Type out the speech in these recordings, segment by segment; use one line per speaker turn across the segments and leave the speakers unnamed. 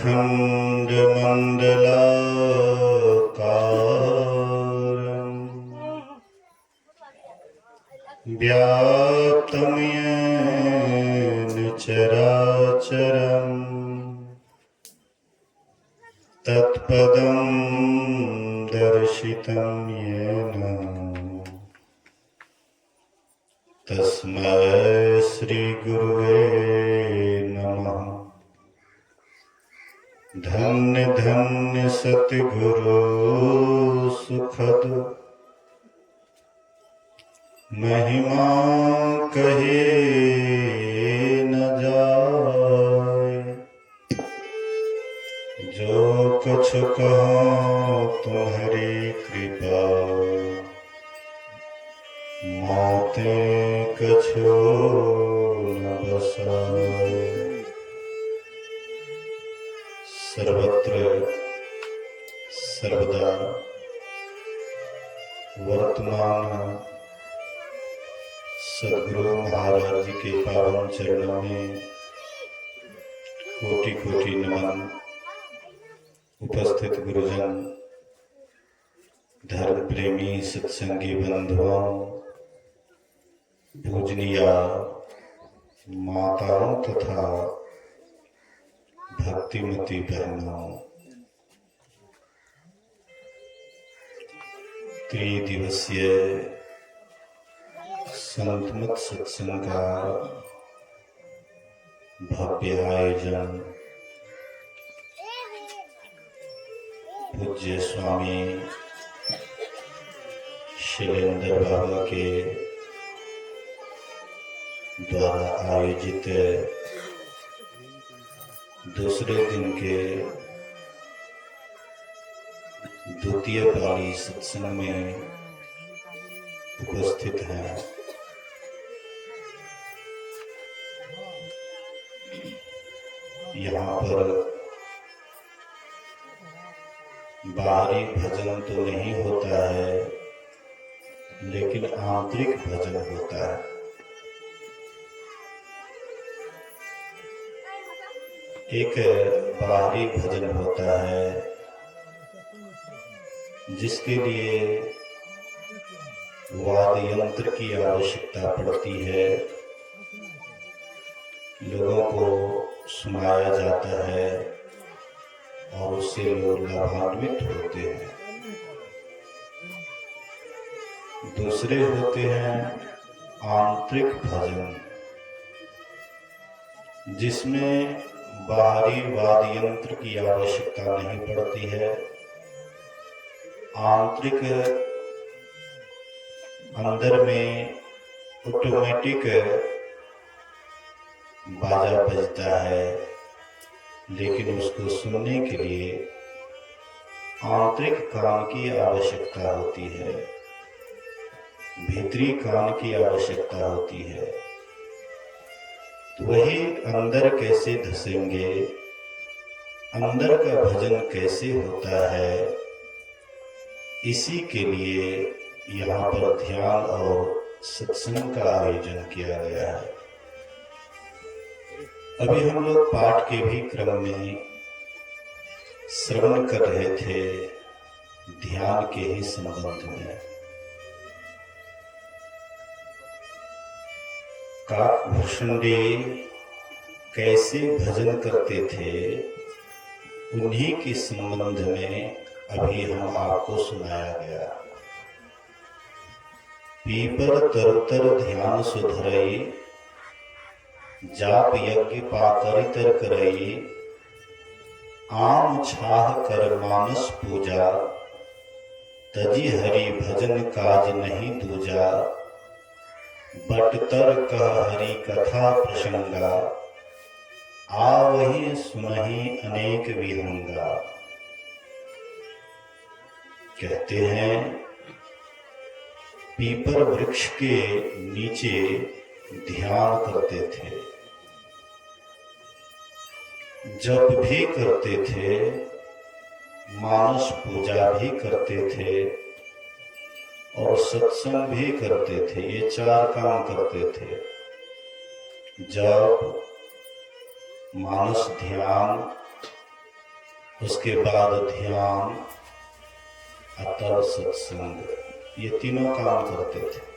अखण्डमण्डलाकारम् व्याप्तं येन चराचरम् तत्पदं दर्शितं येन तस्मै श्रीगुरुवे नमः। धन्य धन्य सतगुरु सुखद महिमा कहे न जाय। जो कछु कहो तुम्हारी कृपा मोते कछु न बसाए। सर्वत्र सर्वदा वर्तमान सद्गुरु महाराज जी के पावन चरणों में कोटि कोटि नमन। उपस्थित गुरुजन, धर्म प्रेमी सत्संगी बंधुओं, पूजनीय माताओं तथा भक्तिमती बहनों, त्रिदिवसीय संतमत सत्संग का भव्य आयोजन पूज्य स्वामी शैलेंद्र बाबा के द्वारा आयोजित दूसरे दिन के द्वितीय पाली सत्संग में उपस्थित हैं। यहाँ पर बाहरी भजन तो नहीं होता है, लेकिन आंतरिक भजन होता है। एक बाहरी भजन होता है जिसके लिए वाद्य यंत्र की आवश्यकता पड़ती है, लोगों को सुनाया जाता है और उससे लोग लाभान्वित होते हैं। दूसरे होते हैं आंतरिक भजन, जिसमें बाहरी वाद्य यंत्र की आवश्यकता नहीं पड़ती है। आंतरिक अंदर में ऑटोमेटिक बाजा बजता है, लेकिन उसको सुनने के लिए आंतरिक कान की आवश्यकता होती है, भीतरी कान की आवश्यकता होती है। तो वही अंदर कैसे धसेंगे, अंदर का भजन कैसे होता है, इसी के लिए यहाँ पर ध्यान और सत्संग का आयोजन किया गया है। अभी हम लोग पाठ के भी क्रम में श्रवण कर रहे थे ध्यान के ही संबंध में। काकभूषुंडी कैसे भजन करते थे, उन्हीं के संबंध में अभी हम आपको सुनाया गया। पीपर तरतर ध्यान सुधरई, जाप यज्ञ पाकरितर करई, आम छाह कर मानस पूजा, तजी हरि भजन काज नहीं दूजा, बटतर कह हरि कथा प्रसंगा, आवहि सुनहि अनेक विहंगा। कहते हैं पीपर वृक्ष के नीचे ध्यान करते थे, जप भी करते थे, मानस पूजा भी करते थे और सत्संग भी करते थे। ये चार काम करते थे। जप, मानस ध्यान उसके बाद ध्यान, अतः सत्संग, ये तीनों काम करते थे।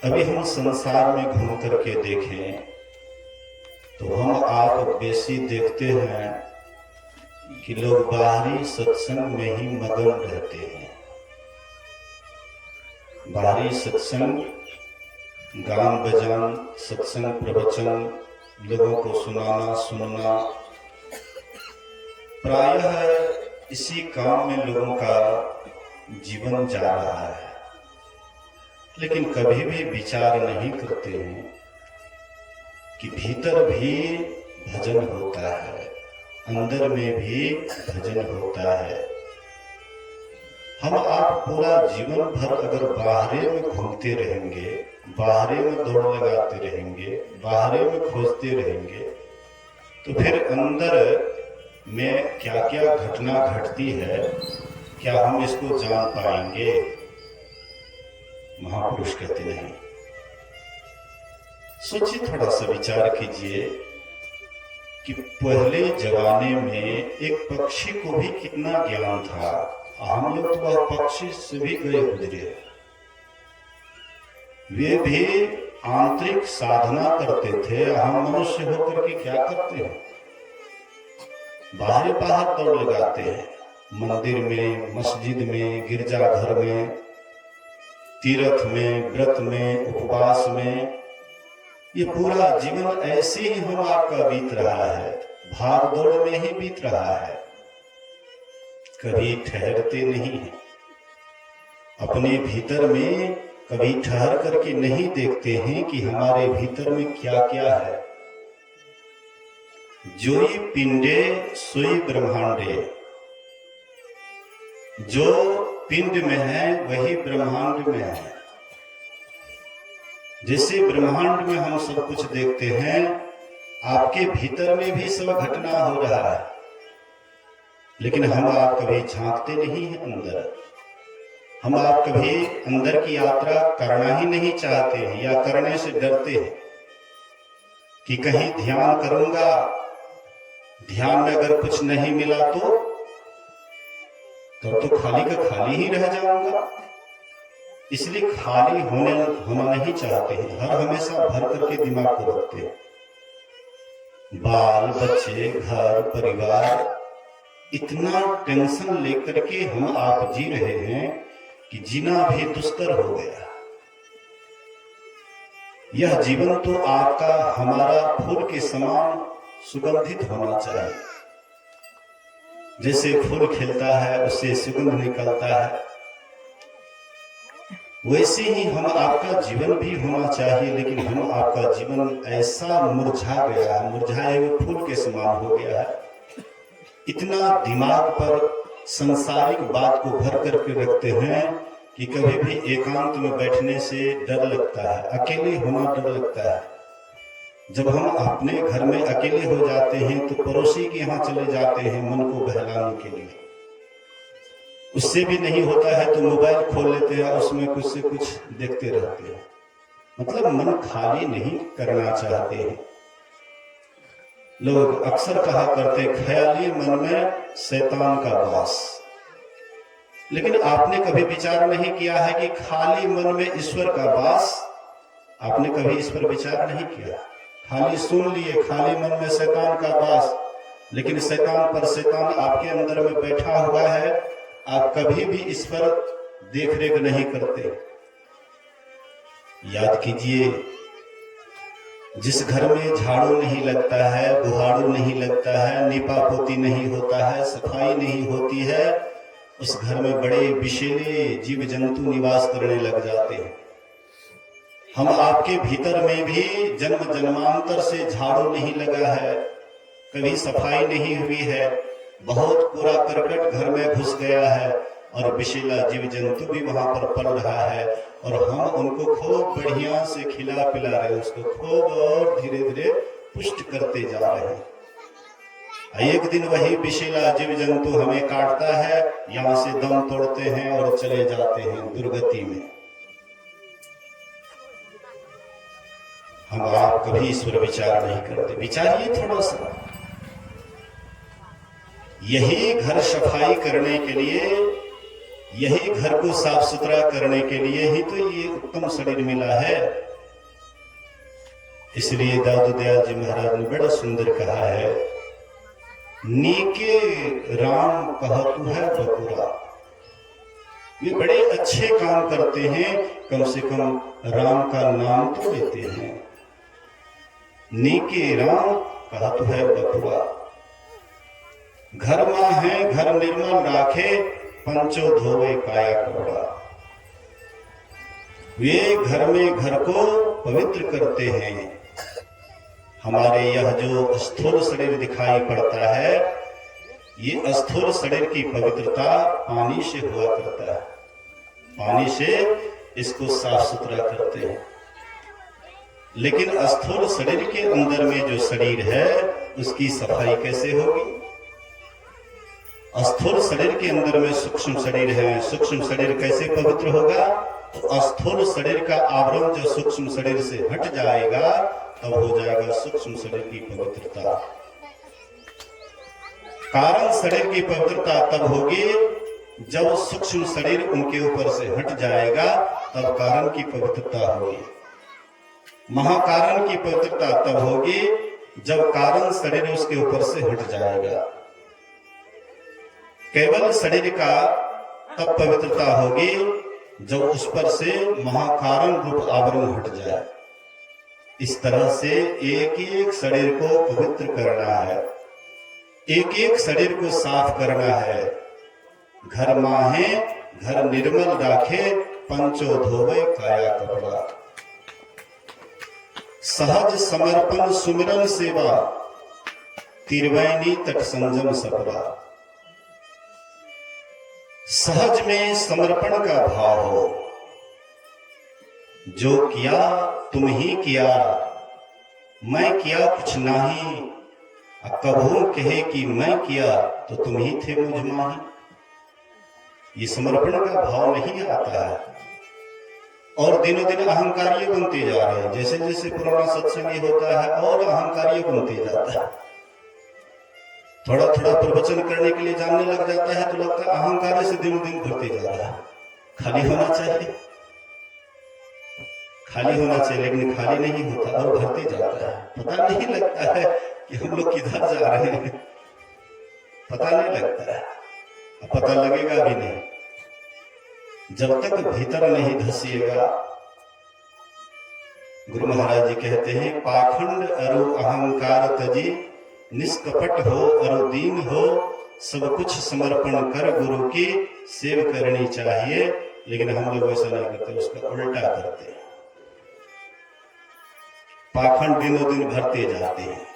अभी हम संसार में घूम करके देखें तो हम आप बेसी देखते हैं कि लोग बाहरी सत्संग में ही मगन रहते हैं। बाहरी सत्संग, गान बजान, सत्संग प्रवचन, लोगों को सुनाना सुनना, प्रायः इसी काम में लोगों का जीवन जा रहा है। लेकिन कभी भी विचार नहीं करते हैं कि भीतर भी भजन होता है, अंदर में भी भजन होता है। हम आप पूरा जीवन भर अगर बाहरे में घूमते रहेंगे, बाहरे में दौड़ लगाते रहेंगे, बाहरे में खोजते रहेंगे, तो फिर अंदर में क्या क्या घटना घटती है, क्या हम इसको जान पाएंगे? महापुरुष कहते नहीं। सोचिए, थोड़ा सा विचार कीजिए कि पहले जमाने में एक पक्षी को भी कितना ज्ञान था। हम लोग तो वह पक्षी से भी गए गुजरे, वे भी आंतरिक साधना करते थे। हम मनुष्य होकर के क्या करते हैं? बाहर दौड़ लगाते हैं, मंदिर में, मस्जिद में, गिरजाघर में, तीर्थ में, व्रत में, उपवास में। ये पूरा जीवन ऐसे ही हम आपका बीत रहा है, भाग दौड़ में ही बीत रहा है। कभी ठहरते नहीं है, अपने भीतर में कभी ठहर करके नहीं देखते हैं कि हमारे भीतर में क्या क्या है। जोई पिंडे सोई ब्रह्मांडे, जो पिंड में है वही ब्रह्मांड में है। जैसे ब्रह्मांड में हम सब कुछ देखते हैं, आपके भीतर में भी सब घटना हो रहा है, लेकिन हम आप कभी झांकते नहीं हैं अंदर। हम आप कभी अंदर की यात्रा करना ही नहीं चाहते हैं, या करने से डरते हैं कि कहीं ध्यान करूंगा, ध्यान में अगर कुछ नहीं मिला तो खाली का खाली ही रह जाऊंगा। इसलिए खाली होना नहीं चाहते हैं, हर हमेशा भर करके दिमाग को रखते हैं। बाल बच्चे, घर परिवार, इतना टेंशन लेकर के हम आप जी रहे हैं कि जीना भी दुष्कर हो गया। यह जीवन तो आपका हमारा फूल के समान सुगंधित होना चाहिए। जैसे फूल खिलता है, उससे सुगंध निकलता है, वैसे ही हम आपका जीवन भी होना चाहिए। लेकिन हम आपका जीवन ऐसा मुरझा गया है, मुरझाए हुए फूल के समान हो गया है। इतना दिमाग पर संसारिक बात को भर करके रखते हैं कि कभी भी एकांत में बैठने से डर लगता है, अकेले होना डर लगता है। जब हम अपने घर में अकेले हो जाते हैं तो पड़ोसी के यहाँ चले जाते हैं मन को बहलाने के लिए। उससे भी नहीं होता है तो मोबाइल खोल लेते हैं, उसमें कुछ से कुछ देखते रहते हैं। मतलब मन खाली नहीं करना चाहते हैं। लोग अक्सर कहा करते, ख्याली मन में शैतान का वास। लेकिन आपने कभी विचार नहीं किया है कि खाली मन में ईश्वर का वास। आपने कभी इस पर विचार नहीं किया। खाली सुन लिए, खाली मन में शैतान का वास, लेकिन शैतान पर शैतान आपके अंदर में बैठा हुआ है। आप कभी भी इस पर देख रेख नहीं करते। याद कीजिए, जिस घर में झाड़ू नहीं लगता है, बुहारू नहीं लगता है, नीपा पोती नहीं होता है, सफाई नहीं होती है, उस घर में बड़े विषैले जीव जंतु निवास करने लग जाते हैं। हम आपके भीतर में भी जन्म जन्मांतर से झाड़ू नहीं लगा है, कभी सफाई नहीं हुई है, बहुत पूरा करकट घर में घुस गया है और विषैला जीव जंतु भी वहां पर पल रहा है, और हम उनको खूब बढ़िया से खिला पिला रहे हैं, उसको खूब और धीरे धीरे पुष्ट करते जा रहे हैं। एक दिन वही विषैला जीव जंतु हमें काटता है, यहाँ से दम तोड़ते हैं और चले जाते हैं दुर्गति में। हम आप कभी इस पर विचार नहीं करते। विचारिए थोड़ा सा। यही घर सफाई करने के लिए, यही घर को साफ सुथरा करने के लिए ही तो ये उत्तम शरीर मिला है। इसलिए दादू दयाल जी महाराज ने बड़ा सुंदर कहा है, नीके राम कहतु है बपुरा। ये बड़े अच्छे काम करते हैं, कम से कम राम का नाम तो लेते हैं। नीके राम कहतु है बपुरा। घर मां है घर निर्मल राखे, पंचो धोवे काया कपड़ा। वे घर में घर को पवित्र करते हैं। हमारे यह जो स्थूल शरीर दिखाई पड़ता है, ये स्थूल शरीर की पवित्रता पानी से हुआ करता है। पानी से इसको साफ सुथरा करते हैं। लेकिन स्थूल शरीर के अंदर में जो शरीर है, उसकी सफाई कैसे होगी? स्थूल शरीर के अंदर में सूक्ष्म शरीर है, सूक्ष्म शरीर कैसे पवित्र होगा? तो स्थूल शरीर का आवरण जो सूक्ष्म शरीर से हट जाएगा, तब हो जाएगा सूक्ष्म शरीर की पवित्रता। कारण शरीर की पवित्रता तब होगी जब सूक्ष्म शरीर उनके ऊपर से हट जाएगा, तब कारण की पवित्रता होगी। महाकारण की पवित्रता तब होगी जब कारण शरीर उसके ऊपर से हट जाएगा। केवल शरीर का तब पवित्रता होगी जब उस पर से महाकारण रूप आवरण हट जाए। इस तरह से एक एक शरीर को पवित्र करना है, एक एक शरीर को साफ करना है। घर माहे घर निर्मल राखे, पंचो धोवे काया कपड़ा। सहज समर्पण सुमिरन सेवा, तिरवैनी तट संजम सपरा। सहज में समर्पण का भाव हो। जो किया तुम ही किया, मैं किया कुछ नहीं। कबहू कहे कि मैं किया तो तुम ही थे मुझ माही। ये समर्पण का भाव नहीं आता है और दिनों दिन अहंकार्य बनते जा रहे हैं। जैसे जैसे पुराना सत्संग होता है और अहंकार्य बनते जाता है। थोड़ा थोड़ा प्रवचन करने के लिए जानने लग जाता है तो लगता है अहंकार से दिनों दिन बढ़ते जा रहा है। खाली होना चाहिए, खाली होना चाहिए, लेकिन खाली नहीं होता और भरते जाता है। पता नहीं लगता है कि हम लोग किधर जा रहे हैं, पता नहीं लगता है, पता लगेगा भी नहीं जब तक भीतर नहीं धसिएगा। गुरु महाराज जी कहते हैं, पाखंड अरु अहंकार तजी, निष्कपट हो अरु दीन हो, सब कुछ समर्पण कर गुरु की सेव करनी चाहिए। लेकिन हम लोग ऐसा नहीं करते, उसका उल्टा करते हैं। पाखंड दिनों दिन भरते जाते हैं।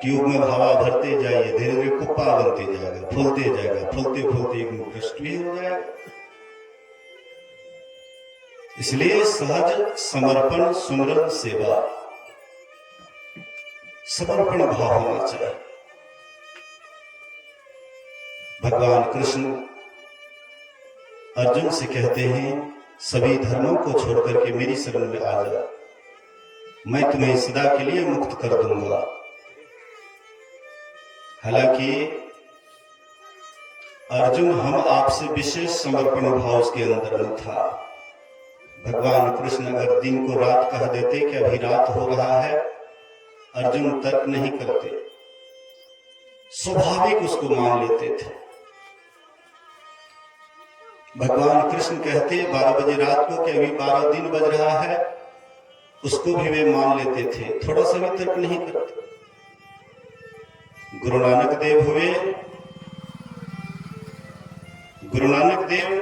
ट्यूब में हवा भरते जाइए, धीरे धीरे कुप्पा बनते जाएगा, फूलते जाएगा, फूलते फूलते एक कष्ट भी हो जाएगा। इसलिए सहज समर्पण सुमिरन सेवा, समर्पण भाव होना चाहिए। भगवान कृष्ण अर्जुन से कहते हैं, सभी धर्मों को छोड़कर के मेरी शरण में आ जा, मैं तुम्हें सदा के लिए मुक्त कर दूंगा। हालांकि अर्जुन हम आपसे विशेष समर्पण भाव उसके अंदर में था। भगवान कृष्ण अगर दिन को रात कह देते कि अभी रात हो रहा है, अर्जुन तर्क नहीं करते, स्वाभाविक उसको मान लेते थे। भगवान कृष्ण कहते 12 बजे रात को कि अभी 12 दिन बज रहा है, उसको भी वे मान लेते थे, थोड़ा सा भी तर्क नहीं करते। गुरु नानक देव हुए, गुरु नानक देव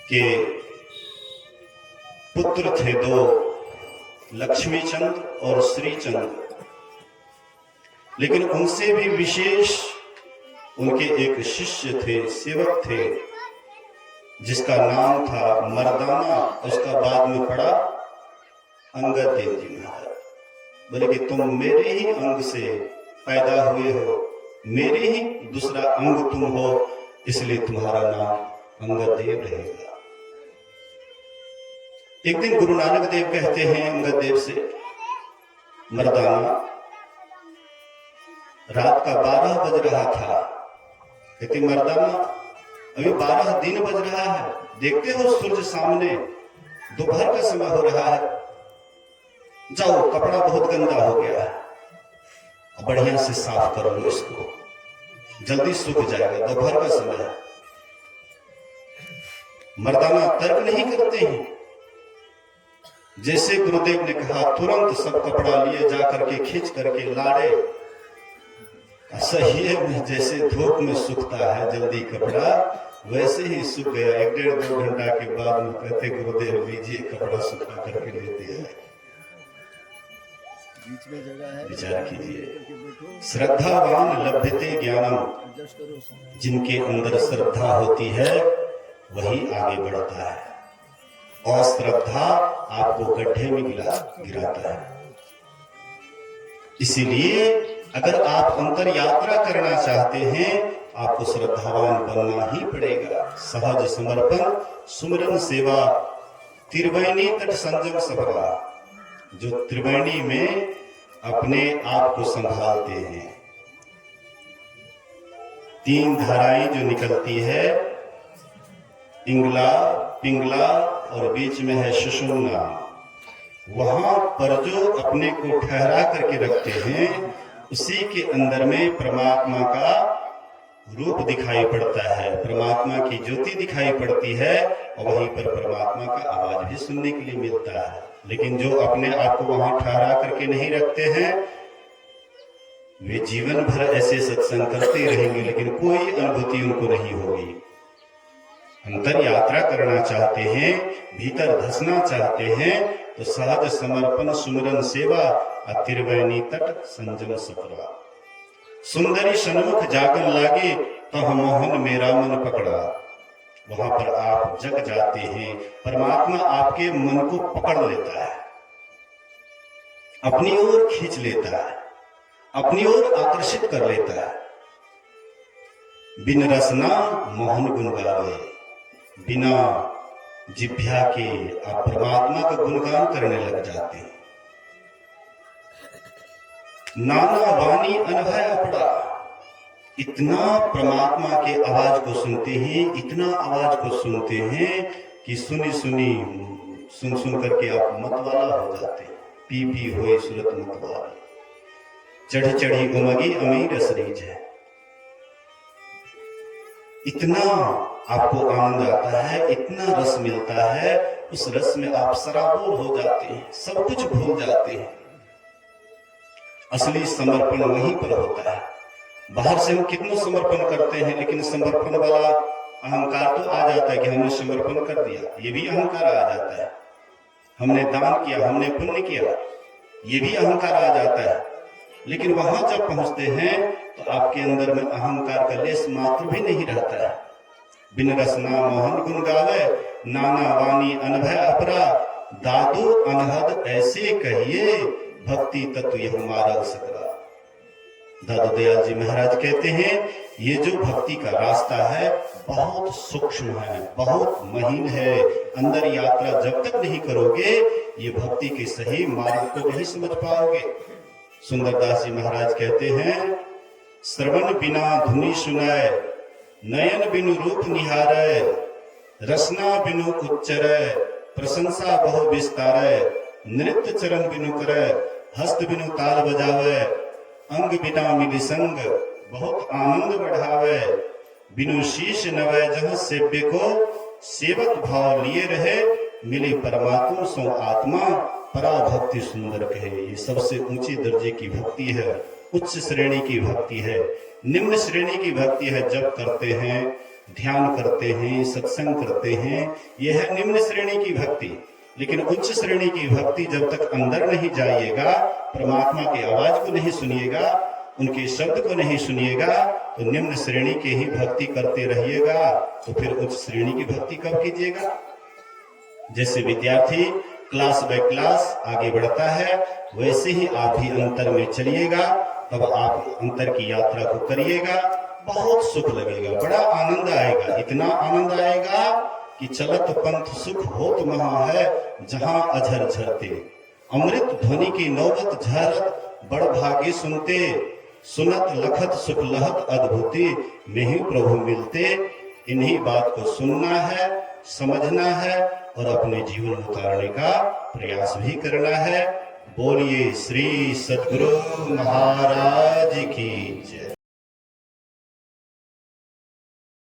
के पुत्र थे 2, लक्ष्मी चंद और श्री चंद। लेकिन उनसे भी विशेष उनके एक शिष्य थे, सेवक थे, जिसका नाम था मर्दाना। उसका बाद में पड़ा अंगद देव जी महाराज। बोले कि तुम मेरे ही अंग से पैदा हुए हो, मेरे ही दूसरा अंग तुम हो, इसलिए तुम्हारा नाम अंगद देव रहेगा। एक दिन गुरु नानक देव कहते हैं अंगद देव से, मर्दाना रात का 12 बज रहा था। कहती मर्दाना अभी 12 दिन बज रहा है, देखते हो सूरज सामने, दोपहर का समय हो रहा है, जाओ कपड़ा बहुत गंदा हो गया है, बढ़िया से साफ कर लो इसको, जल्दी सूख जाएगा, दोपहर का समय है। मर्दाना तर्क नहीं करते हैं। जैसे गुरुदेव ने कहा तुरंत सब कपड़ा लिए जा करके खींच करके लाड़े। सही है, जैसे धूप में सूखता है जल्दी कपड़ा, वैसे ही सूख गया। 1-1.5-2 घंटा के बाद में कहते गुरुदेव लीजिए कपड़ा सूखा करके लेते हैं।
बीच में जगह है,
विचार कीजिए। श्रद्धावान लभ्यते ज्ञानम, जिनके अंदर श्रद्धा होती है वही आगे बढ़ता है, और श्रद्धा आपको गड्ढे में गिराता है। इसीलिए अगर आप अंतर यात्रा करना चाहते हैं, आपको श्रद्धावान बनना ही पड़ेगा। सहज समर्पण सुमिरन सेवा त्रिवेणी तट संजम सबरा, जो त्रिवेणी में अपने आप को संभालते हैं। 3 धाराएं जो निकलती है, इंगला, पिंगला और बीच में है सुषुम्ना, वहां पर जो अपने को ठहरा करके रखते हैं, उसी के अंदर में परमात्मा का रूप दिखाई पड़ता है, परमात्मा की ज्योति दिखाई पड़ती है, और वहीं पर परमात्मा का आवाज भी सुनने के लिए मिलता है। लेकिन जो अपने आप को वहां ठहरा करके नहीं रखते हैं, वे जीवन भर ऐसे सत्संग करते रहेंगे, लेकिन कोई अनुभूति उनको नहीं होगी। अंतर यात्रा करना चाहते हैं, भीतर धसना चाहते हैं, तो सहज समर्पण सुमिरन सेवा त्रिवेणी तट संजम सपरा। सुंदरी सन्मुख जागन लागे, तह मोहन मेरा मन पकड़ा। वहां पर आप जग जाते हैं, परमात्मा आपके मन को पकड़ लेता है, अपनी ओर खींच लेता है, अपनी ओर आकर्षित कर लेता है। बिन रसना मोहन गुण गावे, बिना जिभ्या के आप परमात्मा का गुणगान करने लग जाते हैं। नाना वाणी अनभय अपड़ा, इतना परमात्मा के आवाज को सुनते हैं, इतना आवाज को सुनते हैं कि सुन सुन करके आप मतवाला हो जाते हैं। पी पी हुई सूरत मतवाली, चढ़ी चढ़ी उमगी अमीर सरीज है। इतना आपको आनंद आता है, इतना रस मिलता है, उस रस में आप सराबोर हो जाते हैं, सब कुछ भूल जाते हैं। असली समर्पण वहीं पर होता है। बाहर से हम कितना समर्पण करते हैं, लेकिन समर्पण वाला अहंकार तो आ जाता है कि हमने समर्पण कर दिया, ये भी अहंकार आ जाता है। हमने दान किया, हमने पुण्य किया, ये भी अहंकार आ जाता है। लेकिन वहां जब पहुंचते हैं तो आपके अंदर में अहंकार का लेस मात्र भी नहीं रहता है। बिन रसना मोहन गुण गावे, नाना वाणी अनभय अपरा। दादू अनहद ऐसे कहिए, भक्ति तत्व यह मार्ग सकरा। दादू दयाल जी महाराज कहते हैं, ये जो भक्ति का रास्ता है बहुत सूक्ष्म है, बहुत महीन है। अंदर यात्रा जब तक नहीं करोगे, ये भक्ति के सही मार्ग को नहीं समझ पाओगे। सुंदरदास जी महाराज कहते हैं, श्रवण बिना धुनि सुनाए, नयन बिनु रूप निहारे, रसना बिनु उच्चरे, प्रशंसा बहु विस्तारे, नृत्य चरण बिनु करे, हस्त बिनु ताल बजावे, अंग बिना मिली संग, बहुत आनंद बढ़ावे, बिनु शीश नवै जहाँ सेव्य को, सेवक भाव लिए रहे, मिली परमात्मा सो आत्मा, परा भक्ति सुंदर कहे। ये सबसे ऊंची दर्जे की भक्ति है, उच्च श्रेणी की भक्ति है। निम्न श्रेणी की भक्ति है जब करते हैं, ध्यान करते हैं, सत्संग करते हैं, यह है निम्न श्रेणी की भक्ति। लेकिन उच्च श्रेणी की भक्ति जब तक अंदर नहीं जाइएगा, परमात्मा की आवाज को नहीं सुनिएगा, उनके शब्द को नहीं सुनिएगा, तो निम्न श्रेणी के ही भक्ति करते रहिएगा, तो फिर उच्च श्रेणी की भक्ति कब कीजिएगा। जैसे विद्यार्थी क्लास बाय क्लास आगे बढ़ता है, वैसे ही आप भी अंतर में चलिएगा, तब आप अंतर की यात्रा को करिएगा, बहुत सुख लगेगा, बड़ा आनंद आएगा। इतना आनंद आएगा कि चलत पंथ सुख होत महा है, जहां अझर झरते, अमृत ध्वनि की नौबत झरत, बड़ भागे सुनते, सुनत लखत सुख लहत अद्भुति में ही प्रभु मिलते। इन्हीं बात को सुनना है, समझना है और अपने जीवन में उतारने का प्रयास भी करना है। बोलिए श्री सद्गुरु महाराज की जय।